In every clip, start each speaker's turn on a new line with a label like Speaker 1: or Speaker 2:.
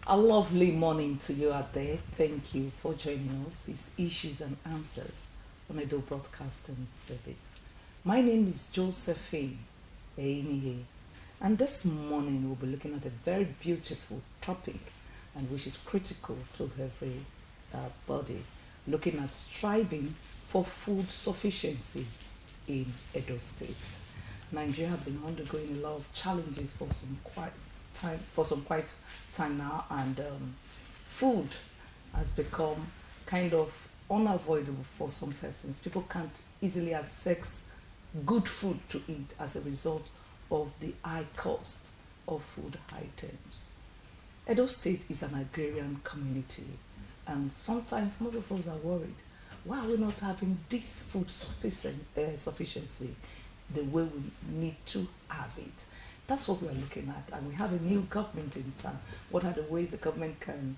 Speaker 1: A lovely morning to you out there. Thank you for joining us. It's Issues and Answers on Edo Broadcasting Service. My name is Josephine Einihe, and this morning we'll be looking at a very beautiful topic and which is critical to every body, looking at striving for food sufficiency in Edo State. Nigeria have been undergoing a lot of challenges for some quite time now, and food has become kind of unavoidable for some persons. People can't easily access good food to eat as a result of the high cost of food items. Edo State is an agrarian community, and sometimes most of us are worried, why are we not having this food sufficiency the way we need to have it? That's what we are looking at, and we have a new government in town. What are the ways the government can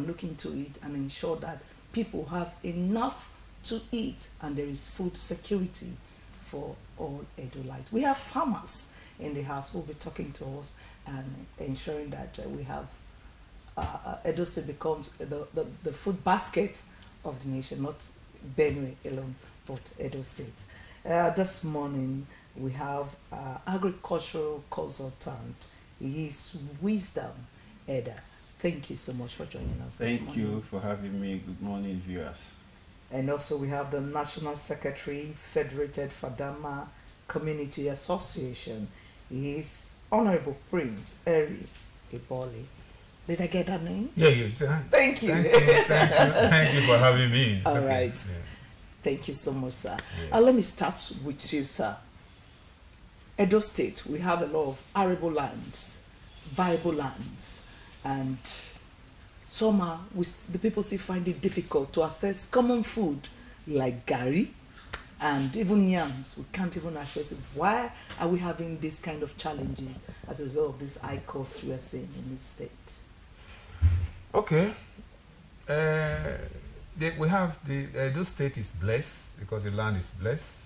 Speaker 1: look into it and ensure that people have enough to eat and there is food security for all Edolites? We have farmers in the house who will be talking to us and ensuring that we have Edo State becomes the food basket of the nation, not Benue alone, but Edo State. This morning we have agricultural consultant. He is Wisdom Eda. Thank you so much for joining us this morning.
Speaker 2: Thank you for having me. Good morning, viewers.
Speaker 1: And also we have the National Secretary, FEDERATED FADAMA Community Association. He is Honorable Prince Eri EBOLE. Did I get that name?
Speaker 3: Yeah, you said.
Speaker 1: Thank you.
Speaker 3: Thank you for having me.
Speaker 1: All right. Yeah. Thank you so much, sir.
Speaker 3: Yeah.
Speaker 1: Let me start with you, sir. Edo State, we have a lot of arable lands, viable lands, and somehow the people still find it difficult to access common food like gari and even yams. We can't even access it. Why are we having these kind of challenges as a result of this high cost we are seeing in this state?
Speaker 3: Okay. We have the Edo State is blessed because the land is blessed.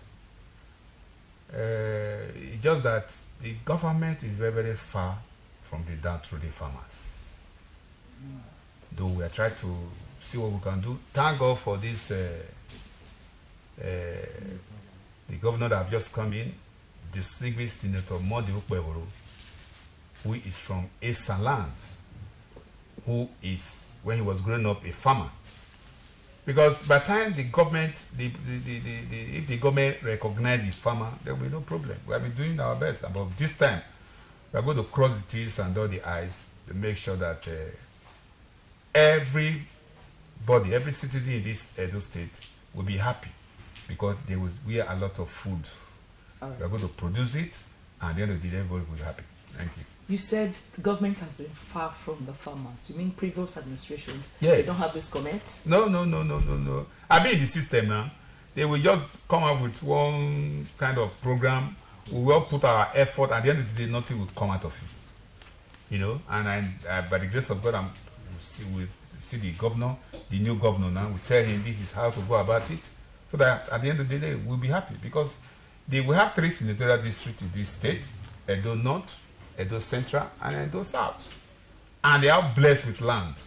Speaker 3: It's just that the government is very, very far from the downtrodden farmers. Though we are trying to see what we can do. Thank God for this. The governor that have just come in, distinguished Senator Modibo Kweboro, who is from Esa land, who is, when he was growing up, a farmer. Because by the time the government, if the government recognizes the farmer, there will be no problem. We have been doing our best. But this time, we are going to cross the T's and dot the I's to make sure that everybody, every citizen in this Edo State will be happy because there will be a lot of food. Right. We are going to produce it, and at the end of the day, everybody will be happy. Thank you.
Speaker 1: You said the government has been far from the farmers. You mean previous administrations?
Speaker 3: Yes.
Speaker 1: They don't have this connect?
Speaker 3: No. I mean, in the system now, they will just come up with one kind of program. We will put our effort. At the end of the day, nothing will come out of it. You know, and by the grace of God, we'll see the governor, the new governor now. We tell him this is how to go about it, so that at the end of the day, we'll be happy because we have 3 senatorial districts in this state: Edo North, Edo Central, and Edo South, and they are blessed with land,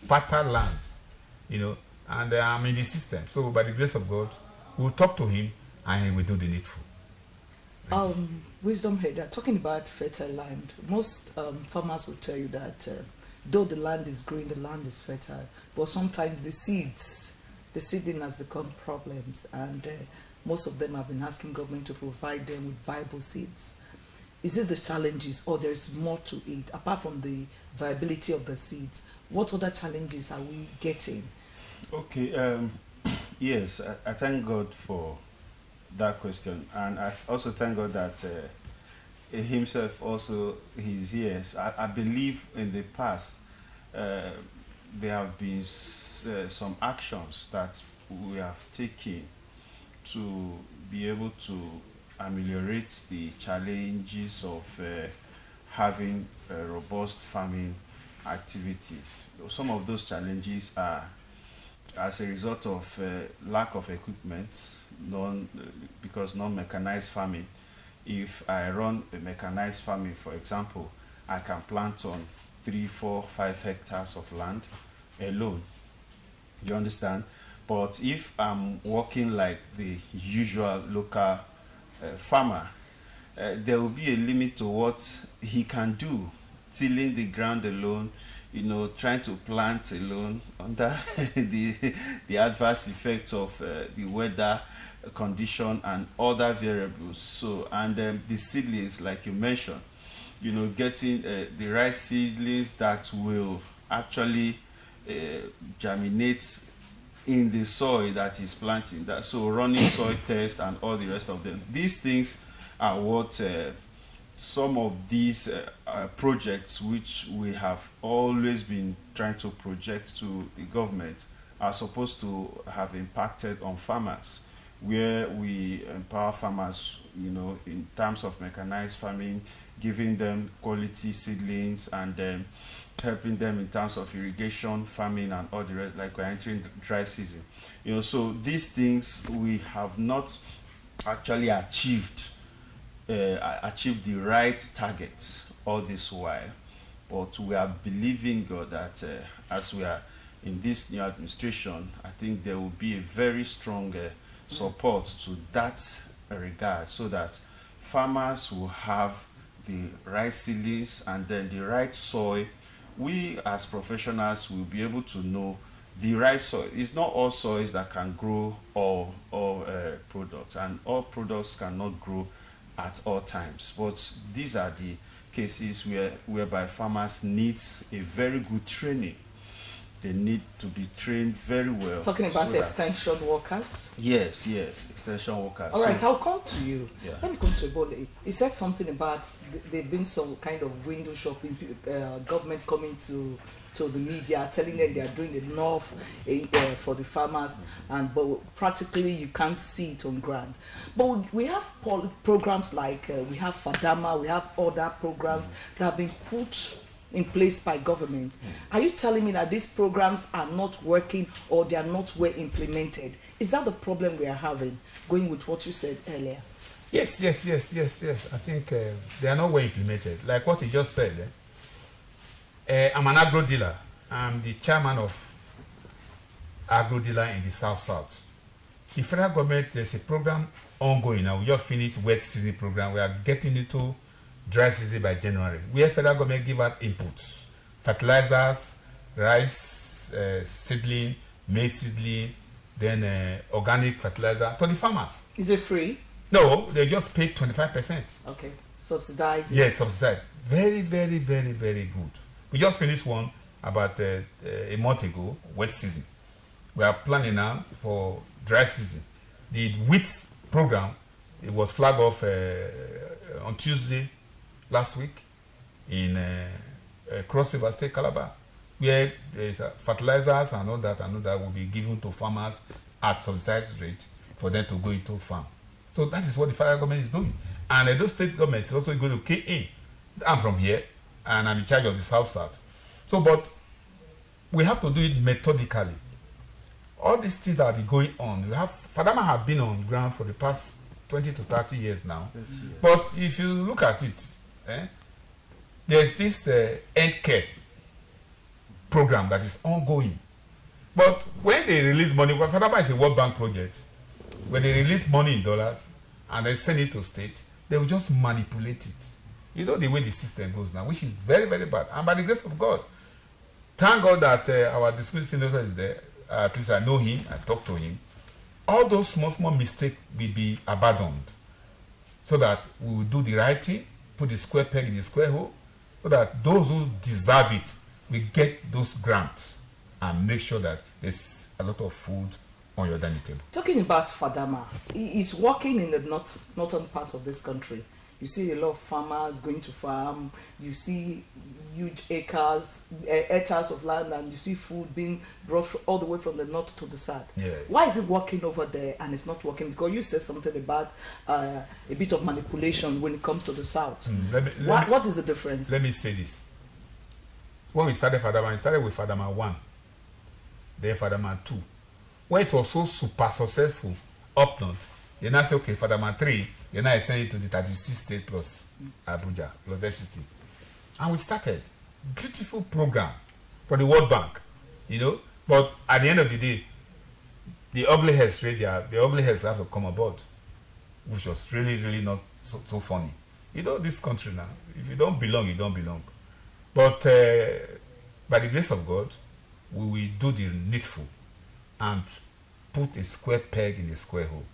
Speaker 3: fertile land, you know, and I'm in the system. So by the grace of God, we'll talk to him and he will do the needful.
Speaker 1: Wisdom Header, talking about fertile land, most farmers will tell you that though the land is green, the land is fertile, but sometimes the seeding has become problems, and most of them have been asking government to provide them with viable seeds. Is this the challenges, or there is more to it apart from the viability of the seeds? What other challenges are we getting?
Speaker 2: Okay, yes, I thank God for that question, and I also thank God that himself also his ears. I believe in the past there have been some actions that we have taken to be able to ameliorate the challenges of having robust farming activities. Some of those challenges are as a result of lack of equipment, because non-mechanized farming. If I run a mechanized farming, for example, I can plant on 3, 4, 5 hectares of land alone. You understand? But if I'm working like the usual local farmer, there will be a limit to what he can do, tilling the ground alone, trying to plant alone under the adverse effects of the weather condition and other variables. So, and the seedlings, like you mentioned, getting the right seedlings that will actually germinate in the soil that is planting. That, so running soil tests and all the rest of them. These things are what some of these projects, which we have always been trying to project to the government, are supposed to have impacted on farmers, where we empower farmers, in terms of mechanized farming, giving them quality seedlings, and helping them in terms of irrigation, farming, and all the rest, like we're entering the dry season. So these things we have not actually achieved the right target all this while, but we are believing God that as we are in this new administration, I think there will be a very strong support to that regard, so that farmers will have the right seedlings and then the right soil. We as professionals will be able to know the right soil. It's not all soils that can grow all products, and all products cannot grow at all times. But these are the cases whereby farmers need a very good training. They need to be trained very well.
Speaker 1: Talking about extension workers?
Speaker 2: Yes, extension workers.
Speaker 1: All right, I'll come to you.
Speaker 2: Yeah.
Speaker 1: Let me come to EBOLE. You said something about there've been some kind of window shopping, government coming to the media, telling them they are doing enough for the farmers, but practically you can't see it on ground. But we have programs like we have FADAMA, we have other programs that have been put in place by government. Are you telling me that these programs are not working or they are not well implemented? Is that the problem we are having, going with what you said earlier?
Speaker 3: Yes. I think they are not well implemented. Like what he just said. I'm an agro dealer. I'm the chairman of agro dealer in the South. The federal government, there's a program ongoing now. We just finished wet season program. We are getting into dry season by January, where federal government give out inputs, fertilizers, rice seedling, maize seedling, then organic fertilizer to the farmers.
Speaker 1: Is it free?
Speaker 3: No, they just pay 25%.
Speaker 1: Okay, subsidized.
Speaker 3: Yes, subsidized. Very good. We just finished one about a month ago, wet season. We are planning now for dry season. The wheat program, it was flagged off on Tuesday last week in Cross River State, Calabar, where there's fertilizers and all that will be given to farmers at subsidized rate for them to go into farm. So that is what the federal government is doing. And Edo State government is also going to key in. I'm from here, and I'm in charge of the South. So, but we have to do it methodically. All these things that are going on, FADAMA have been on ground for the past 20 to 30 years now. But if you look at it, there's this end care program that is ongoing. But when they release money, well, FADAMA is a World Bank project. When they release money in dollars and they send it to state, they will just manipulate it. You know the way the system goes now, which is very bad. And by the grace of God, thank God that our distinguished senator is there. At least I know him, I talk to him. All those small mistakes will be abandoned, so that we will do the right thing, put the square peg in the square hole, so that those who deserve it will get those grants and make sure that there's a lot of food on your dining table.
Speaker 1: Talking about FADAMA, it's working in the northern part of this country. You see a lot of farmers going to farm, you see huge hectares of land, and you see food being brought all the way from the north to the south.
Speaker 3: Yes.
Speaker 1: Why is it working over there and it's not working? Because you said something about a bit of manipulation when it comes to the south. What is the difference?
Speaker 3: Let me say this. When we started FADAMA, we started with FADAMA 1, then FADAMA 2. When it was so super successful up north, they now say, okay, FADAMA 3, they now extend it to the 36 state plus Abuja, plus FCT. And we started. beautiful program for the World Bank, you know. But at the end of the day, the ugly heads have to come aboard, which was really not so funny. You know, this country now, if you don't belong, you don't belong. But by the grace of God, we will do the needful and put a square peg in a square hole.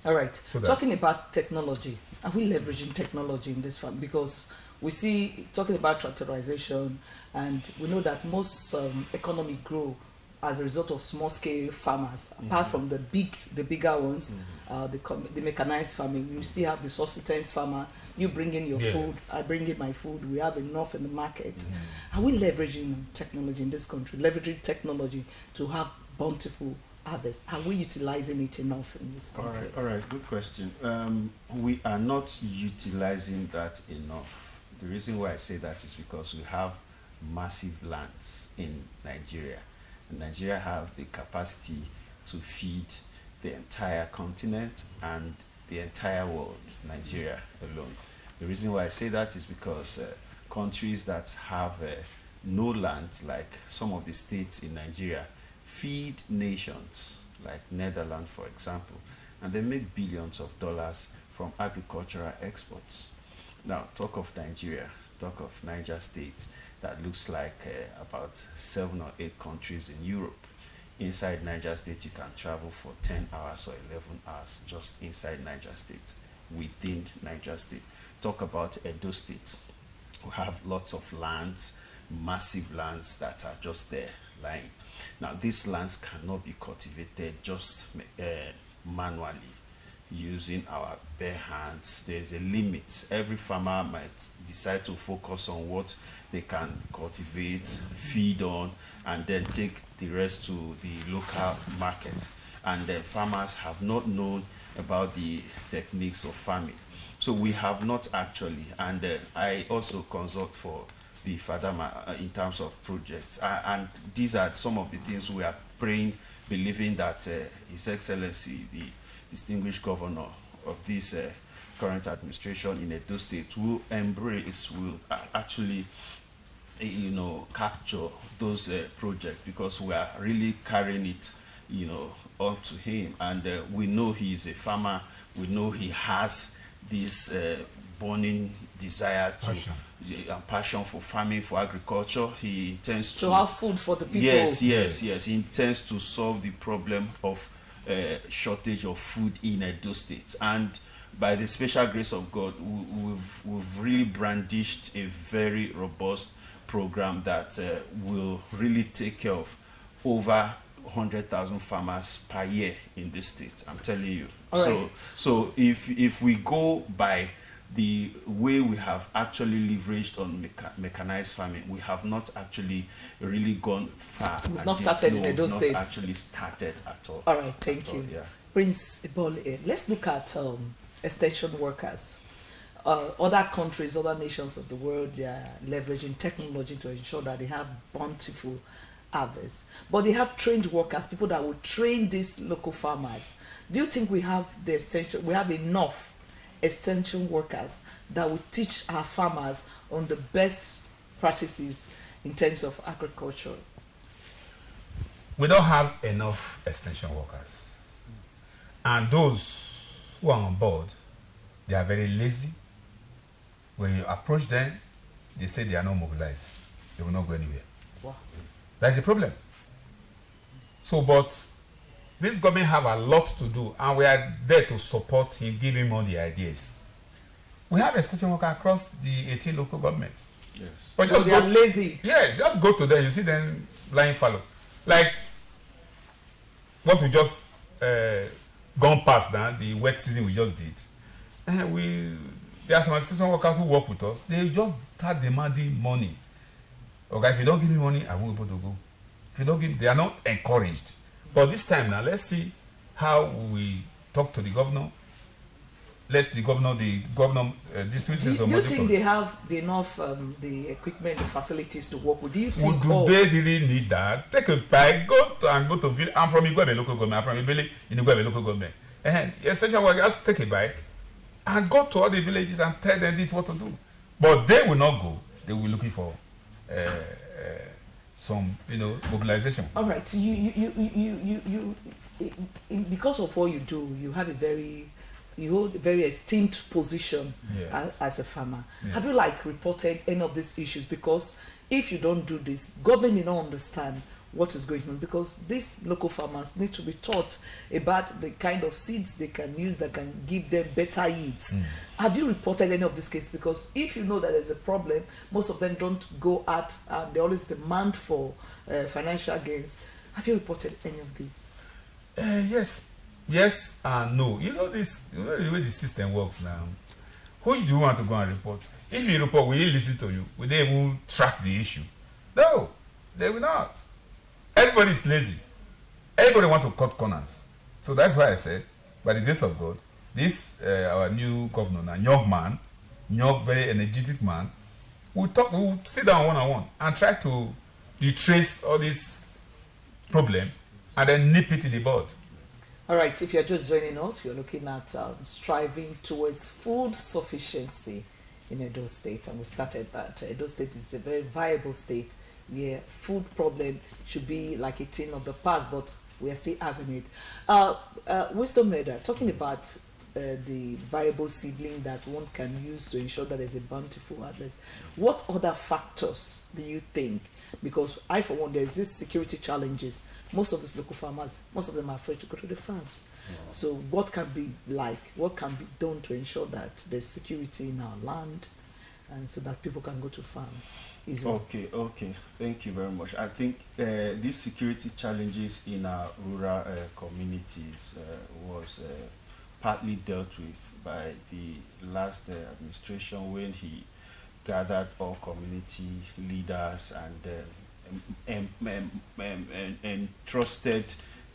Speaker 1: All right.
Speaker 3: So
Speaker 1: talking about technology, are we leveraging technology in this farm? Because we see, talking about tractorization, and we know that most economy grow as a result of small-scale farmers. Apart from the bigger ones, the mechanized farming, you still have the subsistence farmer. You bring in your food, I bring in my food. We have enough in the market. Are we leveraging technology in this country? Leveraging technology to have bountiful harvest. Are we utilizing it enough in this country?
Speaker 2: All right, good question. We are not utilizing that enough. The reason why I say that is because we have massive lands in Nigeria. And Nigeria have the capacity to feed the entire continent and the entire world, Nigeria alone. The reason why I say that is because countries that have no land, like some of the states in Nigeria, feed nations like Netherlands, for example, and they make billions of dollars from agricultural exports. Now, talk of Nigeria, talk of Niger State, that looks like about 7 or 8 countries in Europe. Inside Niger State, you can travel for 10 hours or 11 hours just inside Niger State, within Niger State. Talk about Edo State. We have lots of lands, massive lands that are just there lying. Now, these lands cannot be cultivated just manually using our bare hands. There's a limit. Every farmer might decide to focus on what they can cultivate, feed on, and then take the rest to the local market. And the farmers have not known about the techniques of farming. So we have not actually, and I also consult for the FADAMA in terms of projects. And these are some of the things we are praying, believing that His Excellency, the distinguished governor of this current administration in Edo State, will embrace, will actually capture those projects, because we are really carrying it up to him. And we know he is a farmer. We know he has this burning desire passion for farming, for agriculture. He intends to
Speaker 1: have food for the people.
Speaker 2: Yes. He intends to solve the problem of shortage of food in Edo State. And by the special grace of God, we've really brandished a very robust program that will really take care of over 100,000 farmers per year in this state. I'm telling you. So if we go by the way we have actually leveraged on mechanized farming, we have not actually really gone far.
Speaker 1: We've not started in those states.
Speaker 2: Actually started at all.
Speaker 1: All right, thank you.
Speaker 2: Yeah.
Speaker 1: Prince EBOLE, let's look at extension workers. Other countries, other nations of the world, they are leveraging technology to ensure that they have bountiful harvest. But they have trained workers, people that will train these local farmers. Do you think we have enough extension workers that will teach our farmers on the best practices in terms of agriculture?
Speaker 3: We don't have enough extension workers. And those who are on board, they are very lazy. When you approach them, they say they are not mobilized. They will not go anywhere.
Speaker 1: Wow.
Speaker 3: That's the problem. So, but this government have a lot to do, and we are there to support him, give him all the ideas. We have extension workers across the 18 local governments.
Speaker 2: Yes.
Speaker 3: But just
Speaker 1: they are lazy.
Speaker 3: Yes, just go to them. You see them lying fallow. Like what we just gone past now, the wet season we just did. There are some extension workers who work with us. They just start demanding money. Okay, if you don't give me money, I won't be able to go. If you don't give, they are not encouraged. But this time now, let's see how we talk to the governor. Let the governor distribute.
Speaker 1: Do you think they have enough the equipment, the facilities to work with? Do you think?
Speaker 3: Do they really need that? Take a bike, go to village. I'm from Igwebe local government. I'm from Ibele in Igwebe local government. Extension workers take a bike and go to all the villages and tell them this what to do. But they will not go. They will be looking for some mobilization.
Speaker 1: All right. Because of what you do, you have you hold a very esteemed position as a farmer. Have you reported any of these issues? Because if you don't do this, government may not understand what is going on, because these local farmers need to be taught about the kind of seeds they can use that can give them better yields. Have you reported any of these cases? Because if you know that there's a problem, most of them don't go out and they always demand for financial gains. Have you reported any of these?
Speaker 3: Yes and no. The way the system works now. Who do you want to go and report? If you report, will they listen to you? Will they even track the issue? No, they will not. Everybody is lazy. Everybody want to cut corners. So that's why I said, by the grace of God, this our new governor, a young, very energetic man, we'll sit down one-on-one and try to retrace all this problem and then nip it in the bud.
Speaker 1: All right, if you're just joining us, we're looking at striving towards food sufficiency in Edo State, and we started that. Edo State is a very viable state where food problem should be like a thing of the past, but we are still having it. Wisdom Leader, talking about the viable seedling that one can use to ensure that there's a bountiful harvest, what other factors do you think? Because I, for one, there's this security challenges. Most of these local farmers, most of them are afraid to go to the farms. So what can be done to ensure that there's security in our land and so that people can go to farm easily?
Speaker 2: Okay. Thank you very much. I think these security challenges in our rural communities was partly dealt with by the last administration, when he gathered all community leaders and trusted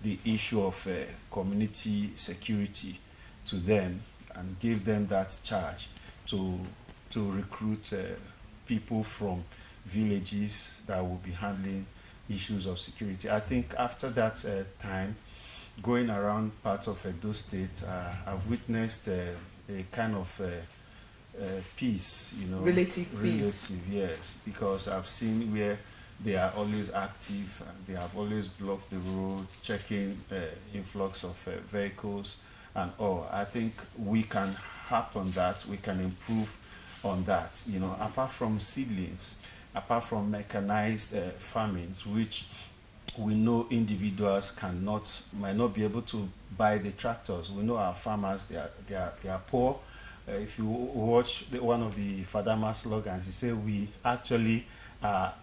Speaker 2: the issue of community security to them and gave them that charge to recruit people from villages that will be handling issues of security. I think after that time, going around parts of Edo State, I've witnessed a kind of peace,
Speaker 1: relative peace.
Speaker 2: Yes, because I've seen where they are always active and they have always blocked the road, checking influx of vehicles and all. I think we can harp on that, we can improve on that, apart from seedlings, apart from mechanized farmings, which we know individuals might not be able to buy the tractors. We know our farmers, they are poor. If you watch one of the FADAMA slogans, he said we actually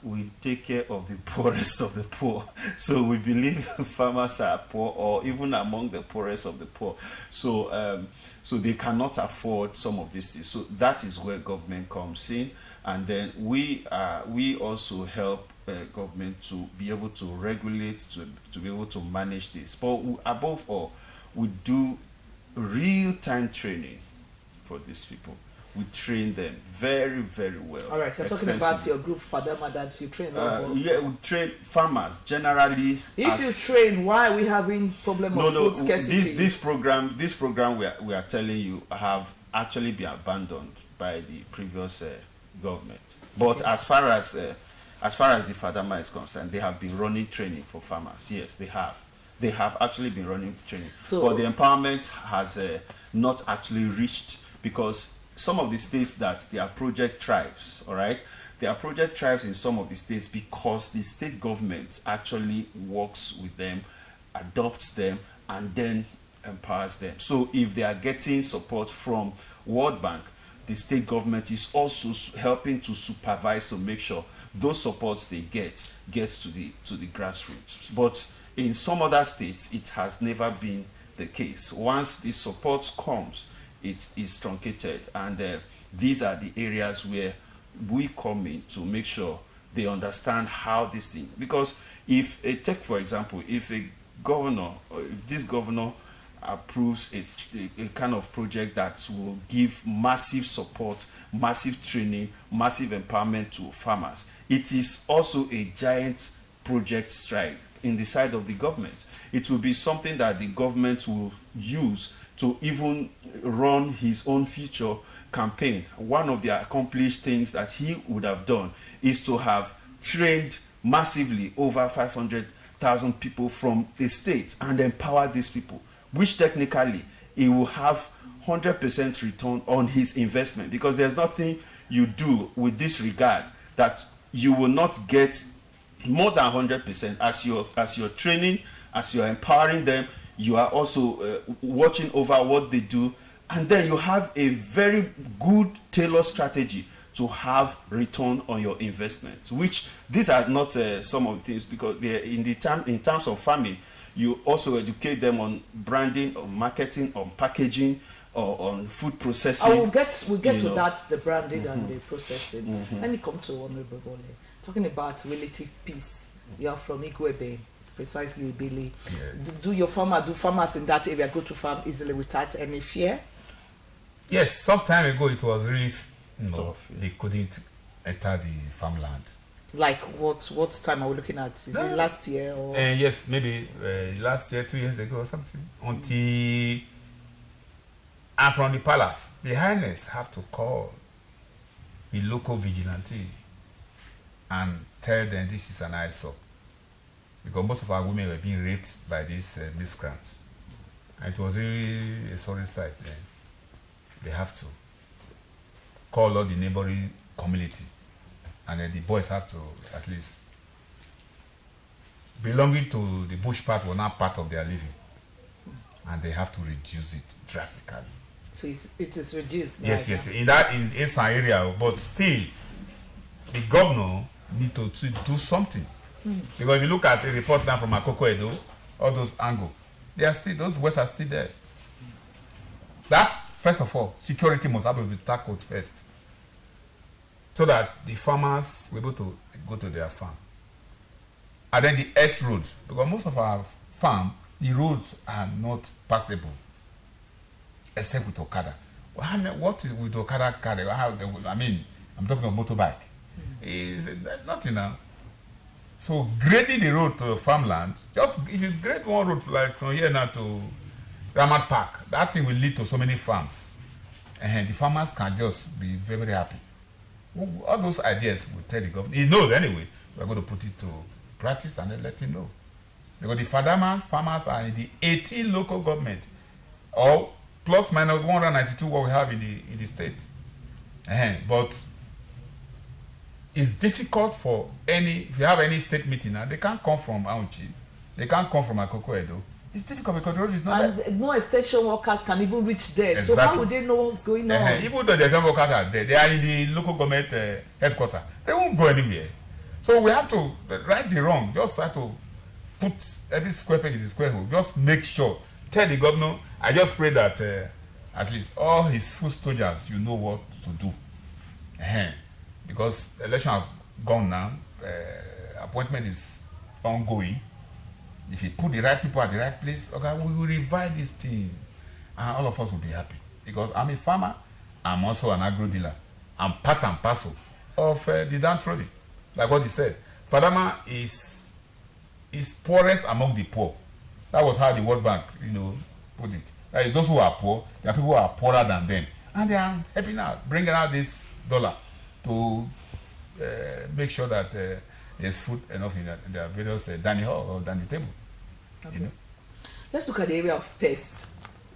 Speaker 2: we take care of the poorest of the poor. So we believe farmers are poor, or even among the poorest of the poor. So so they cannot afford some of these things. So that is where government comes in, and then we also help government to be able to regulate, to be able to manage this. But above all, we do real-time training for these people. We train them very, very well.
Speaker 1: All right, you're talking about your group FADAMA that you train.
Speaker 2: Yeah, we train farmers generally.
Speaker 1: If you train, why are we having problem of food scarcity?
Speaker 2: This program we are telling you have actually been abandoned by the previous government. But as far as the FADAMA is concerned, they have been running training for farmers. Yes, they have. They have actually been running training. But the empowerment has not actually reached, because some of the states that they are project tribes, all right? They are project tribes in some of the states because the state government actually works with them, adopts them, and then empowers them. So if they are getting support from World Bank, the state government is also helping to supervise to make sure those supports they gets to the grassroots. But in some other states, it has never been the case. Once the support comes, it is truncated, and these are the areas where we come in to make sure they understand how this thing, because if take for example, if a governor, or if this governor approves a kind of project that will give massive support, massive training, massive empowerment to farmers, it is also a giant project stride in the side of the government. It will be something that the government will use to even run his own future campaign, one of the accomplished things that he would have done is to have trained massively over 500,000 people from the state and empower these people, which technically he will have 100% return on his investment, because there's nothing you do with this regard that you will not get more than 100%. As you're training, as you're empowering them, you are also watching over what they do, and then you have a very good tailored strategy to have return on your investments, which these are not some of the things, because they're in terms of farming, you also educate them on branding, on marketing, on packaging, or on food processing.
Speaker 1: We'll get to that, the branding and the processing. Let me come to Honorable Bole. Talking about relative peace. You are from Igwebe, precisely Ibili.
Speaker 3: Yes.
Speaker 1: Do farmers in that area go to farm easily without any fear?
Speaker 3: Yes, some time ago it was really
Speaker 2: Tough, yeah.
Speaker 3: they couldn't enter the farmland.
Speaker 1: Like what time are we looking at? Is it last year or?
Speaker 3: Yes, maybe last year, 2 years ago or something. Until and from the palace, the highness have to call the local vigilante and tell them this is an eyesore, because most of our women were being raped by this miscreant, and it was really a sorry sight. Then they have to call all the neighboring community, and then the boys have to, at least belonging to the bush part were not part of their living, and they have to reduce it drastically.
Speaker 1: So it is reduced.
Speaker 3: Yes, in some area, but still the governor need to do something. Because if you look at a report now from Akoko Edo, all those angles, those words are still there. That, first of all, security must have to be tackled first, so that the farmers will be able to go to their farm. And then the earth roads, because most of our farm, the roads are not passable, except with Okada. What is with Okada carry? I'm talking of motorbike. Is nothing now. So grading the road to farmland, just if you grade one road like from here now to Ramat Park, that thing will lead to so many farms, and the farmers can just be very, very happy. All those ideas will tell the government. He knows anyway. We're going to put it to practice and then let him know. Because the FADAMA farmers are in the 18 local government, or plus minus 192 what we have in the state. But it's difficult for if you have any state meeting now, they can't come from Aunchi, they can't come from Akoko Edo. It's difficult because the road is not there.
Speaker 1: No extension workers can even reach there.
Speaker 3: Exactly.
Speaker 1: So how would they know what's going on?
Speaker 3: Even though the extension workers are there, they are in the local government headquarters. They won't go anywhere. So we have to right the wrong. Just have to put every square peg in the square hole. Just make sure. Tell the governor. I just pray that at least all his foot soldiers, you know what to do. Because election have gone now. Appointment is ongoing. If you put the right people at the right place, okay, we will revive this thing, and all of us will be happy. Because I'm a farmer, I'm also an agro dealer. I'm part and parcel of the downtrodden. Like what he said, FADAMA is poorest among the poor. That was how the World Bank, put it. That is, those who are poor, there are people who are poorer than them, and they are helping out, bringing out this dollar to make sure that there's food enough in their various dining hall or dining table. Okay.
Speaker 1: Let's look at the area of pests.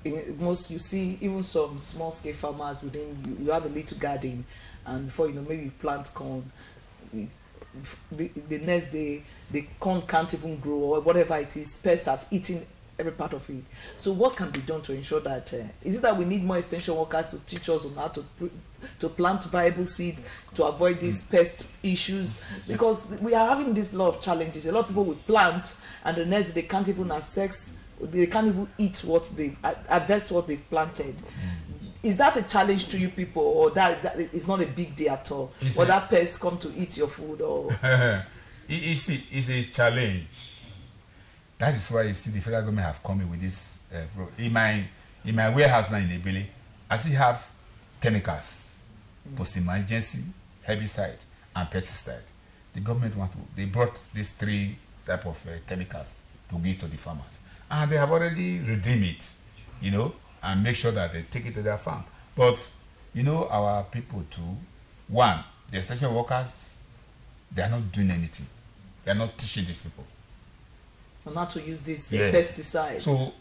Speaker 1: You see even some small scale farmers within you have a little garden, and before maybe you plant corn. The next day the corn can't even grow, or whatever it is, pests have eaten every part of it. So what can be done to ensure that is it that we need more extension workers to teach us on how to plant viable seeds to avoid these pest issues? Because we are having this lot of challenges. A lot of people will plant, and the next day they can't even they can't even eat what they harvest what they've planted. Is that a challenge to you people, or that is not a big deal at all? Or that pests come to eat your food, or
Speaker 3: it's a challenge. That is why you see the federal government have come in with this. In my warehouse now in EBOLE, I still have chemicals, post-emergency, herbicide, and pesticide. The government they brought these 3 type of chemicals to give to the farmers, and they have already redeemed it, and make sure that they take it to their farm. But You know, our people too, one, the essential workers, they are not doing anything. They are not teaching these people.
Speaker 1: And not to use these
Speaker 3: Yes.
Speaker 1: pesticides.
Speaker 3: So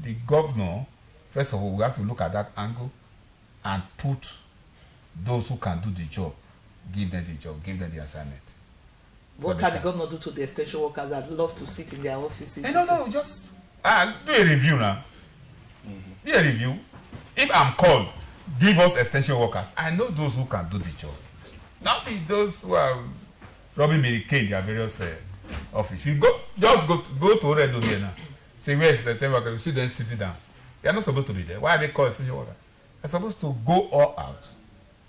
Speaker 3: the governor, first of all, we have to look at that angle and put those who can do the job, give them the job, give them the assignment.
Speaker 1: What can the governor do to the extension workers that love to sit in their offices?
Speaker 3: No, just do a review now. Do a review. If I'm called, give us extension workers. I know those who can do the job. Not be those who are robbing Mary Kay in their various office. You just go to Oredo here now. Say, where is the extension worker? You see them sitting down. They are not supposed to be there. Why are they called extension workers? They're supposed to go all out.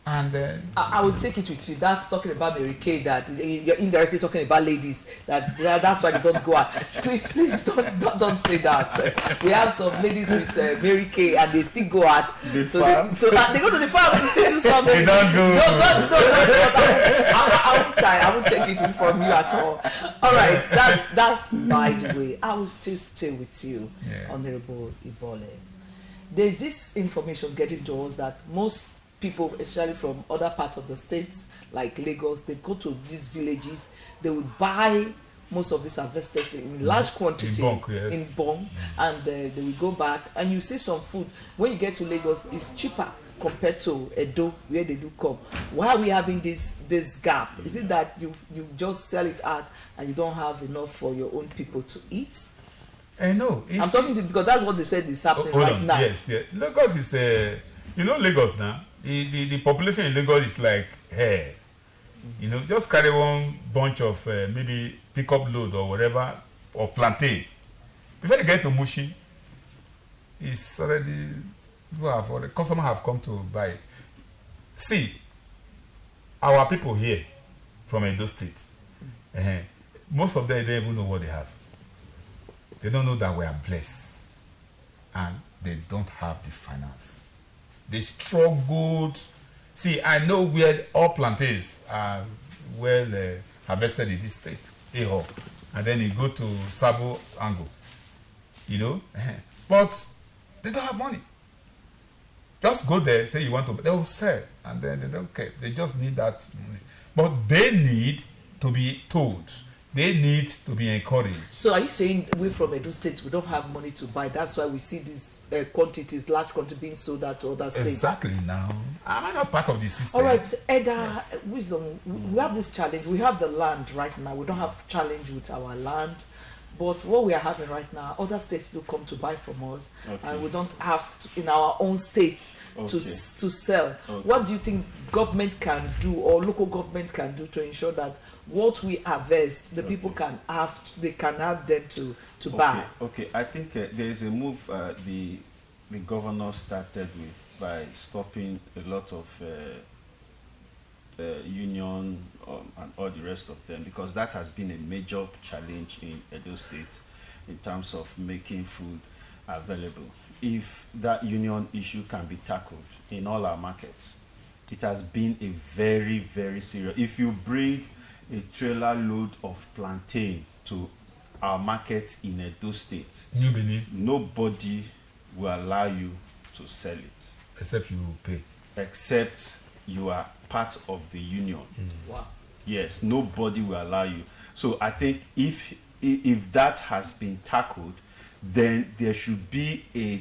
Speaker 3: And then
Speaker 1: I will take it with you. That's talking about Mary Kay. That you're indirectly talking about ladies. That's why they don't go out. Please don't say that. We have some ladies with Mary Kay and they still go out. They go to the farm to still do something.
Speaker 3: They don't go.
Speaker 1: No. I won't take it from you at all. All right. That's by the way. I will still stay with you, Honorable EBOLE. There's this information getting to us that most people, especially from other parts of the states like Lagos, they go to these villages, they would buy most of this harvested in large quantity in bulk, and they will go back and you see some food when you get to Lagos it's cheaper compared to Edo where they do come. Why are we having this gap? Is it that you just sell it out and you don't have enough for your own people to eat?
Speaker 3: No,
Speaker 1: I'm talking to because that's what they said is happening now.
Speaker 3: Yes. Lagos is Lagos now. The population in Lagos is like hair. Just carry one bunch of maybe pickup load or whatever or plantain. Before you get to Mushi, it's already the customer have come to buy it. See, our people here from Edo State, most of them don't even know what they have. They don't know that we are blessed, and they don't have the finance. They struggled. See, I know where all plantains are well harvested in this state, Eho, and then you go to Sabo Ango, but they don't have money. Just go there, say you want to, they will sell, and then they don't care. They just need that money. But they need to be told. They need to be encouraged.
Speaker 1: So are you saying we from Edo State, we don't have money to buy? That's why we see these quantities, large quantities being sold out to other states?
Speaker 3: Exactly now. Am I not part of the system?
Speaker 1: All right, Eda, Wisdom, we have this challenge. We have the land right now. We don't have challenge with our land. But what we are having right now, other states do come to buy from us. And we don't have to, in our own state to sell. What do you think government can do or local government can do to ensure that what we harvest, the people can have, they can have them to buy?
Speaker 2: Okay, I think there is a move the governor started with by stopping a lot of union and all the rest of them, because that has been a major challenge in Edo State in terms of making food available. If that union issue can be tackled in all our markets, it has been a very, very serious. If you bring a trailer load of plantain to our markets in Edo State, nobody will allow you to sell it.
Speaker 3: Except you pay.
Speaker 2: Except you are part of the union.
Speaker 1: Wow.
Speaker 2: Yes, nobody will allow you. So I think if that has been tackled, then there should be a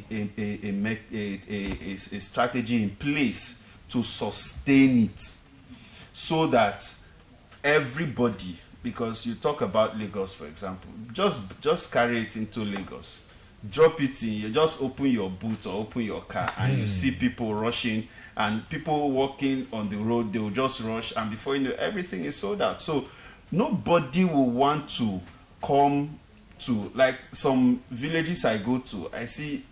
Speaker 2: strategy in place to sustain it, so that everybody, because you talk about Lagos, for example, just carry it into Lagos, drop it in, you just open your boot or open your car and you see people rushing and people walking on the road, they will just rush, and before you know, everything is sold out. So nobody will want to come to, like some villages I go to, I see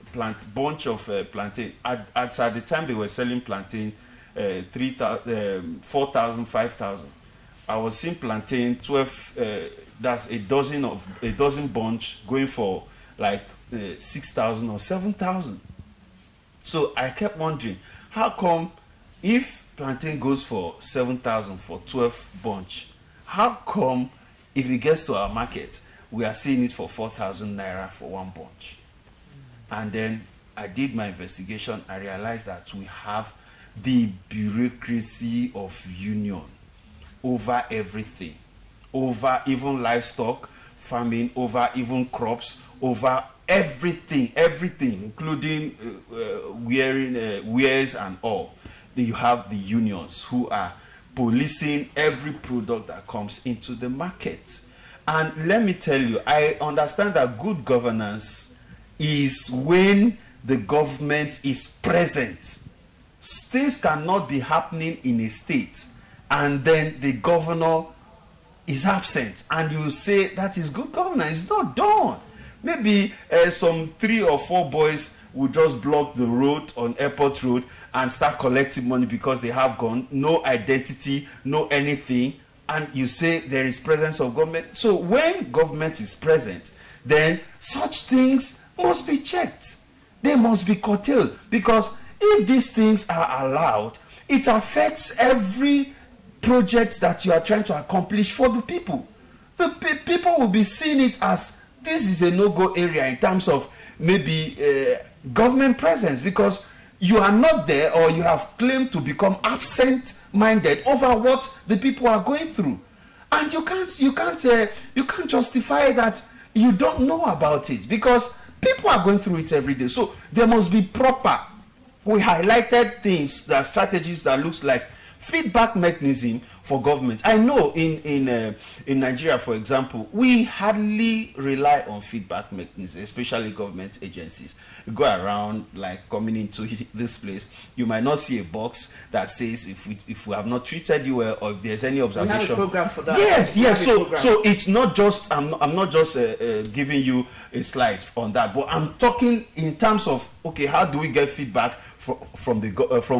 Speaker 2: bunch of plantain at the time they were selling plantain 3,000, 4,000, 5,000. I was seeing plantain 12, that's a dozen bunch going for like 6,000 or 7,000. So I kept wondering, how come if plantain goes for 7,000 for 12 bunch, how come if it gets to our market, we are seeing it for 4,000 naira for one bunch? And then I did my investigation. I realized that we have the bureaucracy of union over everything, over even livestock farming, over even crops, over everything, including wares and all. Then you have the unions who are policing every product that comes into the market. And let me tell you, I understand that good governance is when the government is present. Things cannot be happening in a state and then the governor is absent and you say that is good governance. It's not done. Maybe some 3 or 4 boys will just block the road on Airport Road and start collecting money because they have gone, no identity, no anything, and you say there is presence of government. So when government is present, then such things must be checked. They must be curtailed, because if these things are allowed, it affects every project that you are trying to accomplish for the people. The people will be seeing it as this is a no-go area in terms of maybe government presence, because you are not there, or you have claimed to become absent-minded over what the people are going through, and you can't justify that you don't know about it, because people are going through it every day. So there must be proper. We highlighted things, that strategies that looks like feedback mechanism for government. I know in Nigeria, for example, we hardly rely on feedback mechanisms, especially government agencies. You go around, like coming into this place, you might not see a box that says if we have not treated you well, or if there's any observation. We
Speaker 1: have a program for that.
Speaker 2: Yes. So it's not just, I'm not just giving you a slide on that, but I'm talking in terms of, okay, how do we get feedback from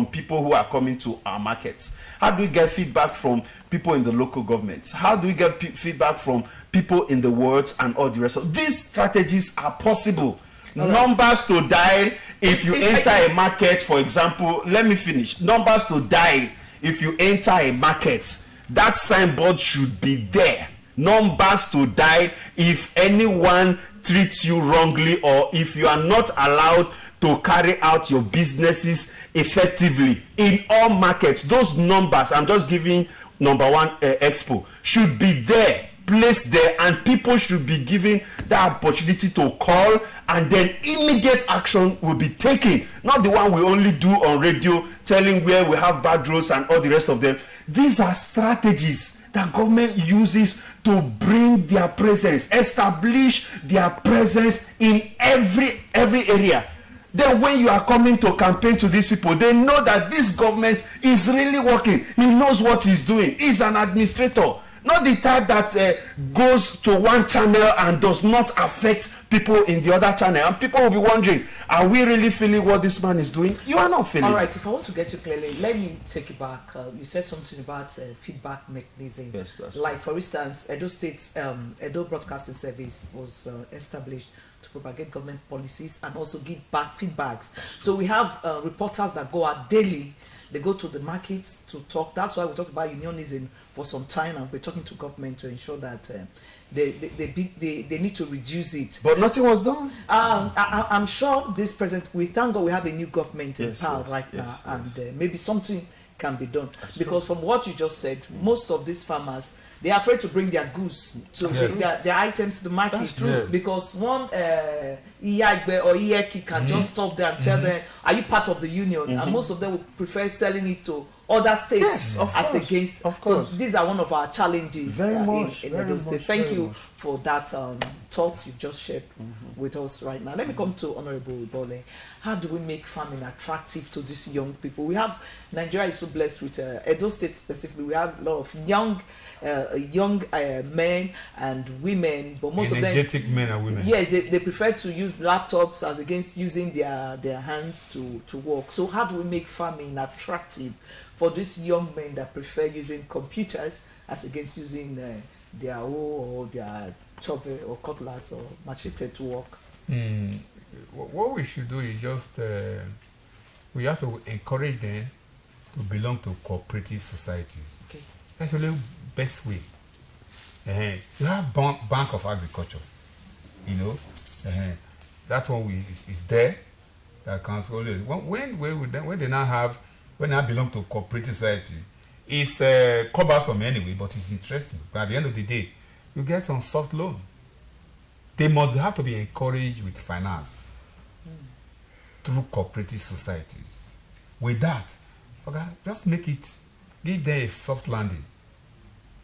Speaker 2: people who are coming to our markets? How do we get feedback from people in the local governments? How do we get feedback from people in the wards and all the rest of these strategies are possible? All numbers right. To dial if you enter a market, for example. Let me finish. Numbers to dial if you enter a market. That signboard should be there. Numbers to dial if anyone treats you wrongly, or if you are not allowed to carry out your businesses effectively in all markets. Those numbers, I'm just giving number one expo, should be there, placed there, and people should be given the opportunity to call, and then immediate action will be taken. Not the one we only do on radio, telling where we have bad roads and all the rest of them. These are strategies that government uses to bring their presence, establish their presence in every area. Then when you are coming to campaign to these people, they know that this government is really working. He knows what he's doing. He's an administrator, not the type that goes to one channel and does not affect people in the other channel. And people will be wondering, are we really feeling what this man is doing? You are not feeling.
Speaker 1: All right, if I want to get you clearly, let me take you back. You said something about feedback mechanism.
Speaker 2: Yes, that's
Speaker 1: like, for instance, Edo State's Edo Broadcasting Service was established to propagate government policies and also give back feedbacks. So we have reporters that go out daily. They go to the markets to talk. That's why we talk about unionism for some time, and we're talking to government to ensure that they need to reduce it.
Speaker 2: But nothing was done.
Speaker 1: I'm sure this present, we thank God we have a new government in power now, and maybe something can be done.
Speaker 2: That's
Speaker 1: because
Speaker 2: true.
Speaker 1: From what you just said, most of these farmers, they are afraid to bring their goods to their items to the market.
Speaker 2: That's true.
Speaker 1: Because one Iyagbe or Iyeki can just stop there and tell them, are you part of the union? And most of them would prefer selling it to other states as against.
Speaker 2: Of course.
Speaker 1: So these are one of our challenges in Edo State. Thank you for that thought you just shared with us right now. Let me come to Honorable EBOLE. How do we make farming attractive to these young people? We have, Nigeria is so blessed with Edo State specifically. We have a lot of young men and women, but most
Speaker 3: energetic
Speaker 1: of them,
Speaker 3: men and women.
Speaker 1: yes, they prefer to use laptops as against using their hands to work. So how do we make farming attractive for these young men that prefer using computers as against using their hoe or their shovel or cutlass or machete to work?
Speaker 3: What we should do is just we have to encourage them to belong to cooperative societies.
Speaker 1: Okay.
Speaker 3: That's the only best way. You have Bank of Agriculture, that one is there. That can always when they now have when I belong to cooperative society, it's cumbersome anyway, but it's interesting. But at the end of the day, you get some soft loan. They have to be encouraged with finance through cooperative societies. With that, okay, just give them a soft landing.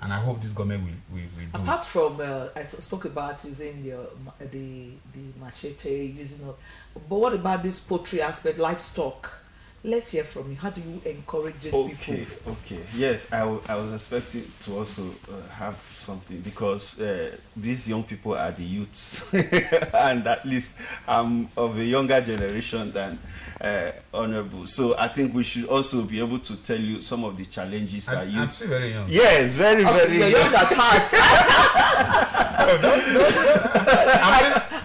Speaker 3: And I hope this government will do.
Speaker 1: Apart from, I spoke about using the machete, but what about this poultry aspect, livestock? Let's hear from you. How do you encourage these people?
Speaker 2: Okay. Yes, I was expecting to also have something, because these young people are the youths, and at least I'm of a younger generation than Honorable. So I think we should also be able to tell you some of the challenges that youths.
Speaker 3: I'm still very young.
Speaker 2: Yes, very, very
Speaker 1: young. You're young at heart.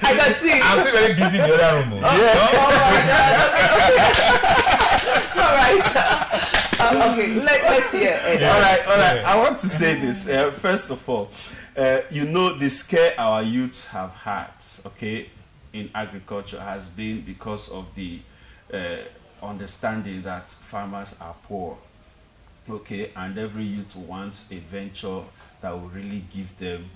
Speaker 1: I can see.
Speaker 3: I'm still very busy in the other room.
Speaker 1: All right. Okay, let's hear.
Speaker 2: All right. I want to say this. First of all, the scare our youths have had, okay, in agriculture has been because of the understanding that farmers are poor, okay, and every youth wants a venture that will really give them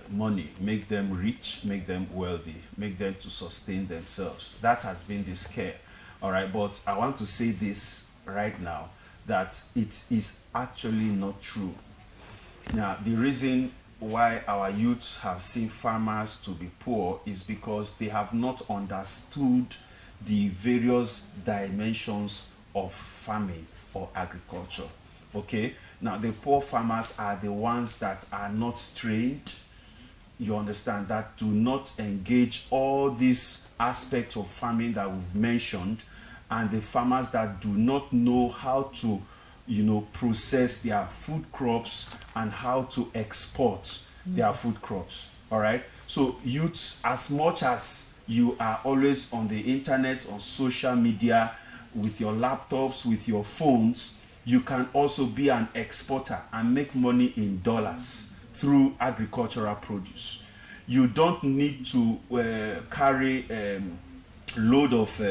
Speaker 2: money, make them rich, make them wealthy, make them to sustain themselves. That has been the scare. All right, but I want to say this right now, that it is actually not true. Now, the reason why our youth have seen farmers to be poor is because they have not understood the various dimensions of farming or agriculture. Okay, now the poor farmers are the ones that are not trained, you understand, that do not engage all these aspects of farming that we've mentioned, and the farmers that do not know how to process their food crops and how to export their food crops. All right, so youths, as much as you are always on the internet, on social media, with your laptops, with your phones, you can also be an exporter and make money in dollars through agricultural produce. You don't need to carry load of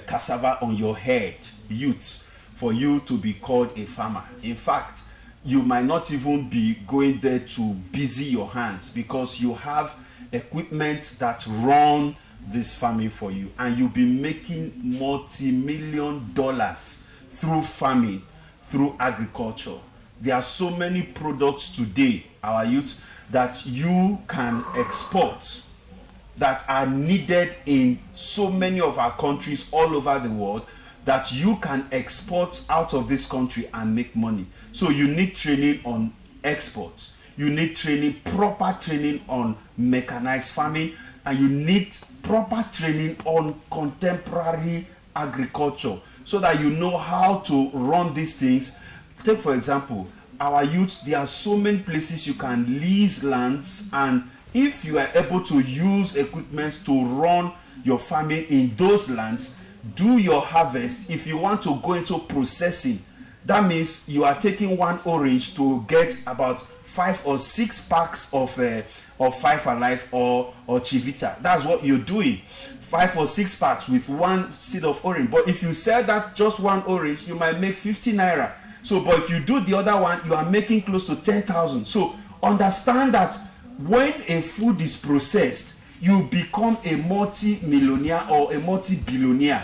Speaker 2: cassava on your head, youth, for you to be called a farmer. In fact, you might not even be going there to busy your hands, because you have equipment that run this farming for you, and you'll be making multi-million dollars through farming, through agriculture. There are so many products today, our youth, that you can export, that are needed in so many of our countries all over the world, that you can export out of this country and make money. So you need training on export, you need proper training on mechanized farming, and you need proper training on contemporary agriculture, so that you know how to run these things. Take, for example, our youths, there are so many places you can lease lands, and if you are able to use equipment to run your farming in those lands, do your harvest. If you want to go into processing, that means you are taking one orange to get about 5 or 6 packs of Five Alive or Chivita. That's what you're doing. 5 or 6 packs with one seed of orange. But if you sell that just one orange, you might make 50 naira. So, but if you do the other one, you are making close to 10,000. So understand that when a food is processed, you become a multi-millionaire or a multi-billionaire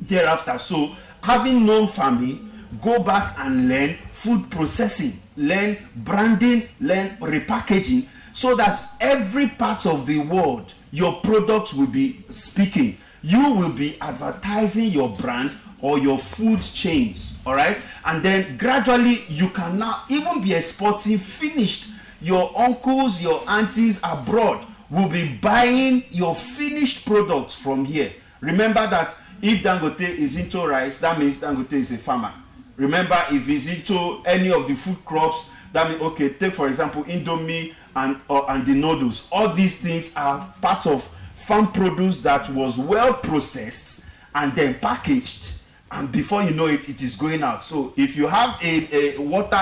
Speaker 2: thereafter. So having known farming, go back and learn food processing, learn branding, learn repackaging, so that every part of the world your products will be speaking. You will be advertising your brand or your food chains, all right? And then gradually you can now even be exporting finished. Your uncles, your aunties abroad will be buying your finished products from here. Remember that if Dangote is into rice, that means Dangote is a farmer. Remember, if he's into any of the food crops, that means, okay, take for example Indomie and the noodles. All these things are part of farm produce that was well processed and then packaged, and before you know it, it is going out. So if you have a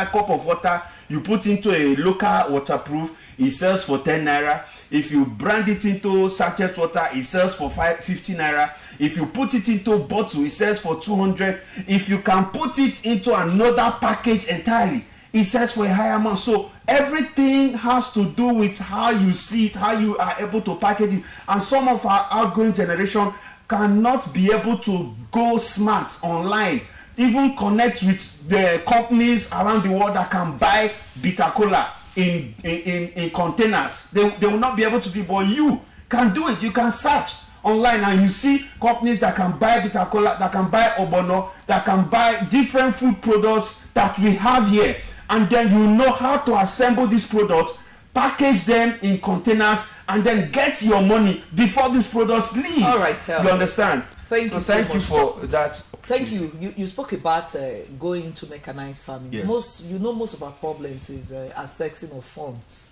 Speaker 2: cup of water you put into a local waterproof, it sells for 10 naira. If you brand it into sachet water, it sells for 50 naira. If you put it into bottle, it sells for 200. If you can put it into another package entirely, it sells for a higher amount. So everything has to do with how you see it, how you are able to package it. And some of our outgoing generation cannot be able to go smart online, even connect with the companies around the world that can buy bitter cola in containers. They will not be able to do it, but you can do it. You can search online and you see companies that can buy bitter cola, that can buy obono, that can buy different food products that we have here, and then you know how to assemble these products, package them in containers, and then get your money before these products leave.
Speaker 1: All right,
Speaker 2: you understand?
Speaker 1: Thank you.
Speaker 2: Thank you for that.
Speaker 1: Thank you. You spoke about going into mechanized farming.
Speaker 2: Yes.
Speaker 1: Most of our problems is accessing of funds.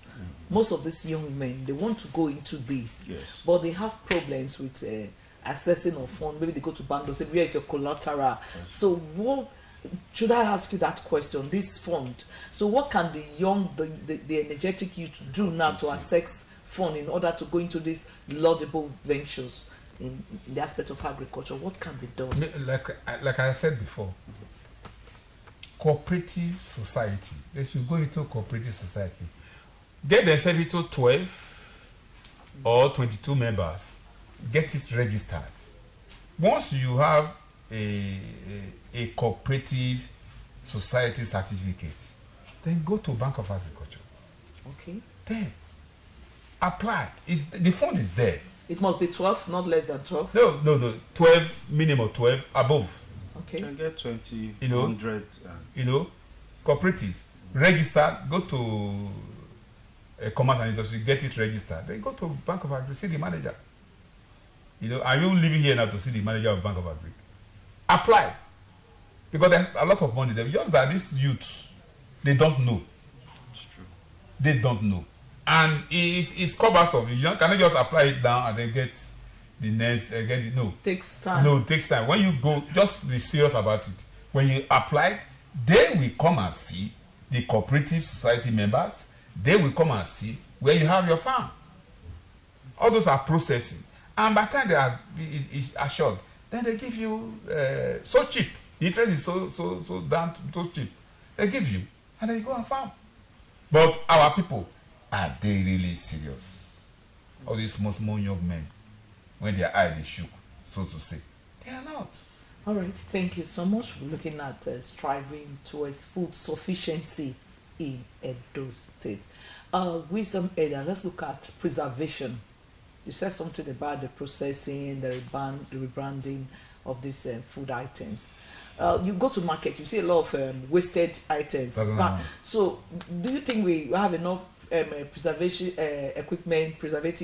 Speaker 1: Most of these young men, they want to go into this,
Speaker 2: Yes.
Speaker 1: but they have problems with accessing of funds. Maybe they go to bank, they say, where is your collateral? Yes. So what should I ask you that question? This fund. So what can the energetic youth do now to access fund in order to go into these laudable ventures in the aspect of agriculture? What can be done?
Speaker 3: Like I said before, cooperative society. They should go into cooperative society. Get themselves into 12 or 22 members. Get it registered. Once you have a cooperative society certificate, then go to Bank of Agriculture.
Speaker 1: Okay.
Speaker 3: Then apply. The fund is there.
Speaker 1: It must be 12, not less than 12.
Speaker 3: No. 12, minimum 12, above.
Speaker 1: Okay.
Speaker 2: You can get 20,
Speaker 3: You know,
Speaker 2: 100.
Speaker 3: Cooperative. Register, go to Commerce and Industry, get it registered. Then go to Bank of Agri, see the manager. Are you living here now to see the manager of Bank of Agri? Apply. Because there's a lot of money there. Just that these youths, they don't know.
Speaker 2: It's true.
Speaker 3: They don't know. And it's cumbersome. You cannot just apply it down and then get the next, get it. No.
Speaker 1: Takes time.
Speaker 3: No, it takes time. When you go, just be serious about it. When you apply, they will come and see the cooperative society members. They will come and see where you have your farm. All those are processing. And by the time they are assured, then they give you so cheap. The interest is so cheap. They give you, and then you go and farm. But our people, are they really serious? All these small young men, when their eye they shook, so to say, they are not.
Speaker 1: All right, thank you so much for looking at striving towards food sufficiency in Edo State. Wisdom area, let's look at preservation. You said something about the processing, the rebranding of these food items. You go to market, you see a lot of wasted items. So, do you think we have enough preservative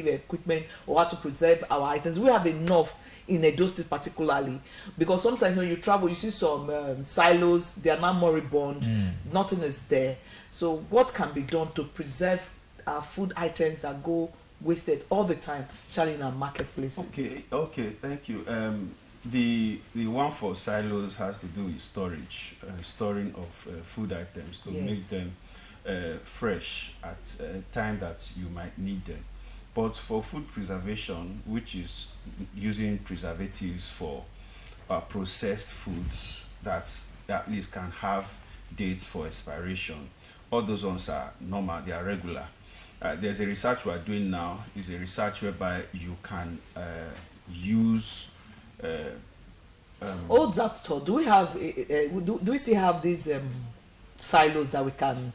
Speaker 1: equipment, or how to preserve our items? We have enough in Edo State particularly, because sometimes when you travel, you see some silos, they are now moribund, nothing is there. So, what can be done to preserve our food items that go wasted all the time, especially in our marketplaces?
Speaker 2: Okay, thank you. The one for silos has to do with storing of food items to make them fresh at a time that you might need them. But for food preservation, which is using preservatives for processed foods that at least can have dates for expiration, all those ones are normal, they are regular. There's a research we are doing now. Is a research whereby you can use.
Speaker 1: Do we have? Do we still have these silos that we can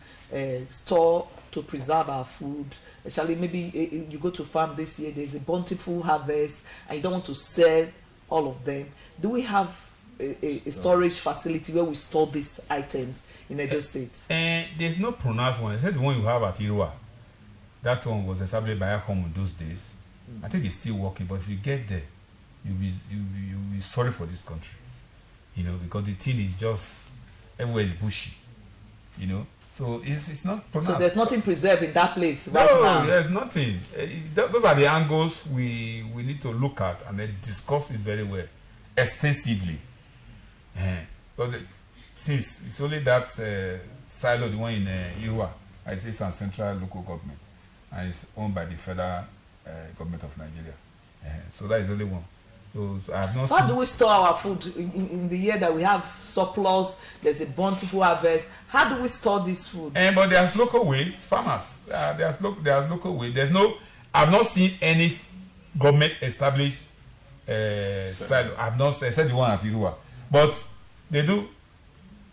Speaker 1: store to preserve our food? Actually, maybe you go to farm this year. There's a bountiful harvest, and you don't want to sell all of them. Do we have a storage facility where we store these items in Edo State?
Speaker 3: There's no pronounced one. Except the one you have at Irua. That one was established by ACOM in those days. I think it's still working, but if you get there, you'll be sorry for this country. Because the thing is just everywhere is bushy. So it's not pronounced.
Speaker 1: So there's nothing preserved in that place
Speaker 3: right
Speaker 1: now?
Speaker 3: No, there's nothing. Those are the angles we need to look at and then discuss it very well, extensively. Because since it's only that silo, the one in Iwa, I say it's a central local government, and it's owned by the federal government of Nigeria. So that is only one. So I have not.
Speaker 1: So how do we store our food in the year that we have surplus? There's a bountiful harvest. How do we store this food?
Speaker 3: But there's local ways, farmers. There's local ways. I've not seen any government established silo. I've not said the one at Irua, but they do.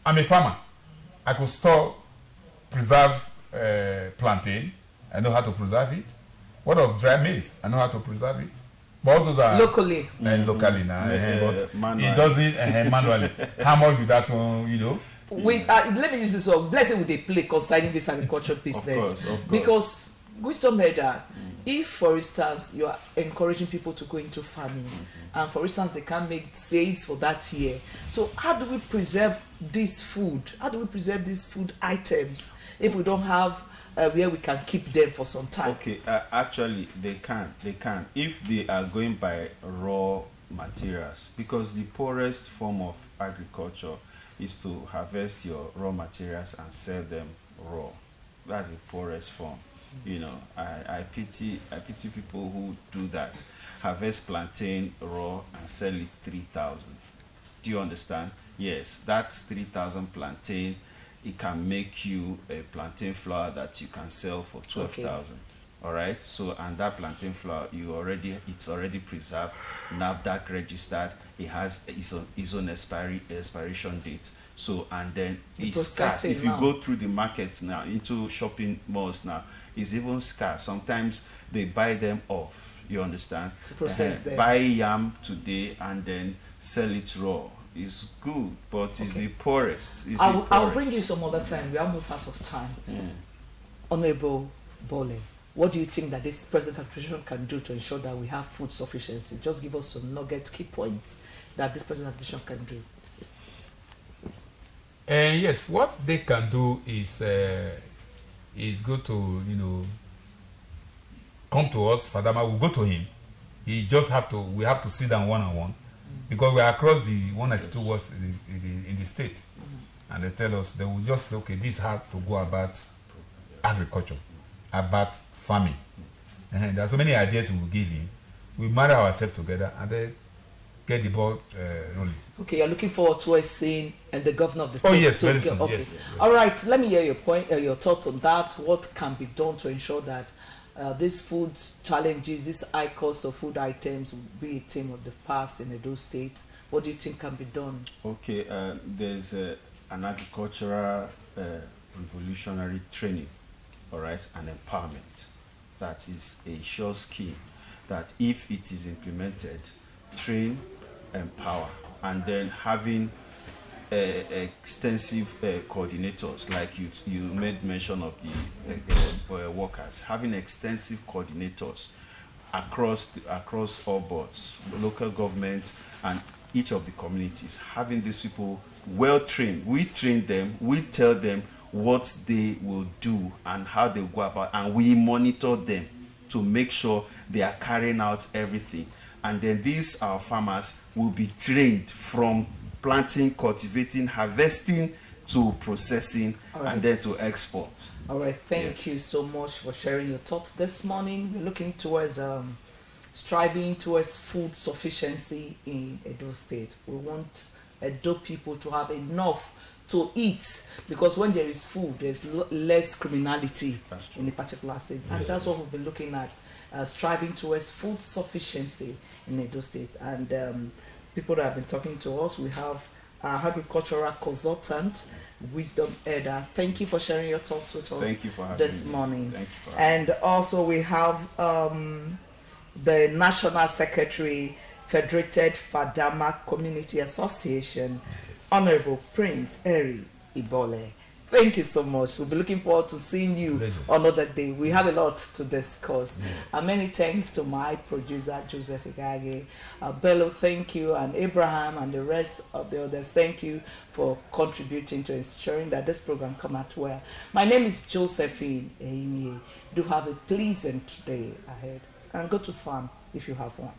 Speaker 3: I'm a farmer. I could preserve plantain. I know how to preserve it. What of dry maize? I know how to preserve it. But all those are
Speaker 1: locally
Speaker 3: now. But it doesn't manually. How much with that one,
Speaker 1: let me use this one. Blessing with a play concerning this agriculture business.
Speaker 2: Of course.
Speaker 1: Because wisdom made that if, for instance, you are encouraging people to go into farming, and for instance they can't make sales for that year, so how do we preserve this food? How do we preserve these food items if we don't have where we can keep them for some time?
Speaker 2: Okay, actually they can if they are going by raw materials, because the poorest form of agriculture is to harvest your raw materials and sell them raw. That's the poorest form. I pity people who do that. Harvest plantain raw and sell it 3,000. Do you understand? Yes, that's 3,000 plantain. It can make you a plantain flour that you can sell for 12,000. Okay. All right. So, and that plantain flour, it's already preserved, NAFDAC registered. It has its own expiration date. So, and then it's scarce. If you go through the markets now, into shopping malls now, it's even scarce. Sometimes they buy them off. You understand?
Speaker 1: To process them.
Speaker 2: Buy yam today and then sell it raw. It's good, but it's the poorest.
Speaker 1: I'll bring you some other time. We're almost out of time. Honorable Bole, what do you think that this present administration can do to ensure that we have food sufficiency? Just give us some key points that this present administration can do.
Speaker 3: Yes, what they can do is go to come to us. FADAMA will go to him. We have to sit down one-on-one, because we are across the 192 wards in the state, and they tell us, they will just say, okay, this is how to go about agriculture, about farming. And there are so many ideas we will give him. We marry ourselves together and then get the ball rolling.
Speaker 1: Okay, you're looking forward to us seeing and the governor of the state.
Speaker 3: Oh yes, very soon.
Speaker 1: Okay.
Speaker 3: Yes.
Speaker 1: All right, let me hear your point, your thoughts on that. What can be done to ensure that these food challenges, this high cost of food items, will be a theme of the past in Edo State? What do you think can be done?
Speaker 2: Okay, there's an agricultural revolutionary training, all right, and empowerment. That is a sure scheme that, if it is implemented, train, empower, and then having extensive coordinators, like you made mention of the workers, having extensive coordinators across all boards, local government, and each of the communities, having these people well trained. We train them, we tell them what they will do and how they go about, and we monitor them to make sure they are carrying out everything. And then these our farmers will be trained from planting, cultivating, harvesting to processing, right, and then to export.
Speaker 1: All right, thank you so much for sharing your thoughts this morning. We're looking towards striving towards food sufficiency in Edo State. We want Edo people to have enough to eat, because when there is food, there's less criminality in a particular state, and that's what we've been looking at, striving towards food sufficiency in Edo State. And people that have been talking to us, we have our agricultural consultant, Wisdom Eda. Thank you for sharing your thoughts with us.
Speaker 2: Thank you for having
Speaker 1: this
Speaker 2: me.
Speaker 1: morning.
Speaker 2: Thank you for having
Speaker 1: and also we have the National Secretary, Federated FADAMA Community Association, Honorable Prince Eri Ebole. Thank you so much. We'll be looking forward to seeing you another day. We have a lot to discuss. And many thanks to my producer, Joseph Igage. Bello, thank you, and Abraham, and the rest of the others. Thank you for contributing to ensuring that this program come out well. My name is Josephine Eimie. Do have a pleasant day ahead, and go to farm if you have one.